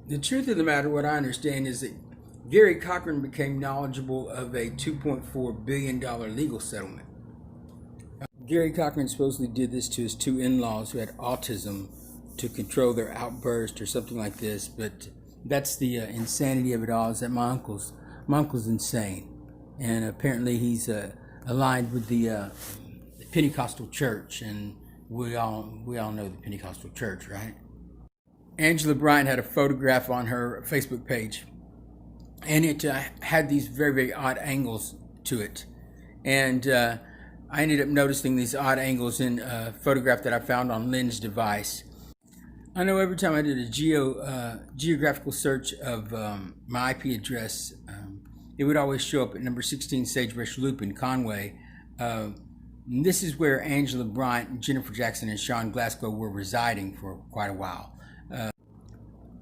The truth of the matter, what I understand, is that Gary Cochran became knowledgeable of a $2.4 billion legal settlement. Gary Cochran supposedly did this to his two in-laws who had autism to control their outburst or something like this, but that's the insanity of it all, is that my uncle's insane. And apparently he's aligned with the Pentecostal church, and we all know the Pentecostal church, right? Angela Bryant had a photograph on her Facebook page, and it had these very, very odd angles to it. And I ended up noticing these odd angles in a photograph that I found on Lynn's device. I know every time I did a geographical search of my IP address, it would always show up at number 16 Sagebrush Loop in Conway. This is where Angela Bryant, Jennifer Jackson, and Sean Glasgow were residing for quite a while.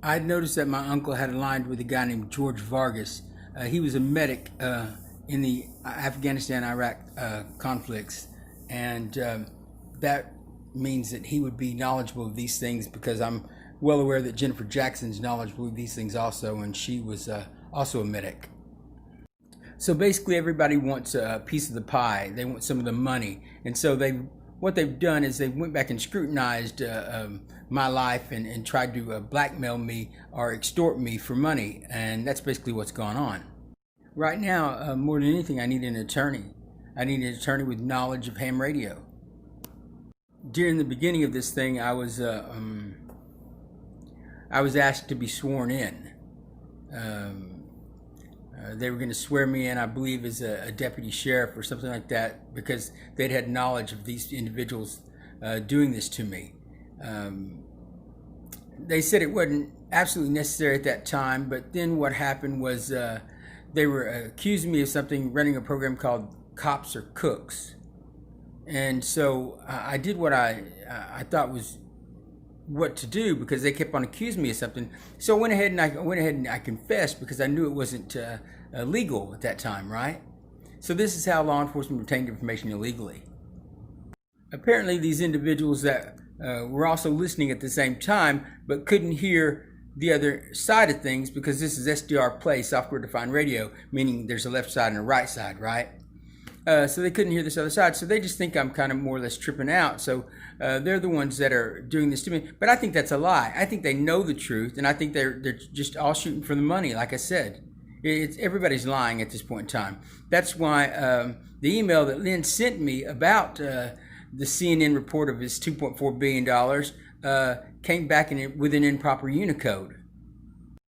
I'd noticed that my uncle had aligned with a guy named George Vargas. He was a medic in the Afghanistan-Iraq conflicts, and that means that he would be knowledgeable of these things, because I'm well aware that Jennifer Jackson's knowledgeable of these things also, and she was also a medic. So basically everybody wants a piece of the pie. They want some of the money. And so what they've done is they went back and scrutinized my life and tried to blackmail me or extort me for money. And that's basically what's gone on. Right now, more than anything, I need an attorney. I need an attorney with knowledge of ham radio. During the beginning of this thing, I was asked to be sworn in. They were going to swear me in, I believe, as a deputy sheriff or something like that, because they'd had knowledge of these individuals doing this to me. They said it wasn't absolutely necessary at that time, but then what happened was they were accusing me of something, running a program called Cops or Cooks. And so I did what I thought was what to do, because they kept on accusing me of something. So I went ahead and I confessed, because I knew it wasn't legal at that time, right? So this is how law enforcement obtained information illegally. Apparently these individuals that were also listening at the same time, but couldn't hear the other side of things, because this is SDR Play, software defined radio, meaning there's a left side and a right side, right? So they couldn't hear this other side, so they just think I'm kind of more or less tripping out. So they're the ones that are doing this to me. But I think that's a lie. I think they know the truth, and I think they're just all shooting for the money. Like I said, everybody's lying at this point in time. That's why the email that Lynn sent me about the CNN report of his $2.4 billion came back with an improper Unicode.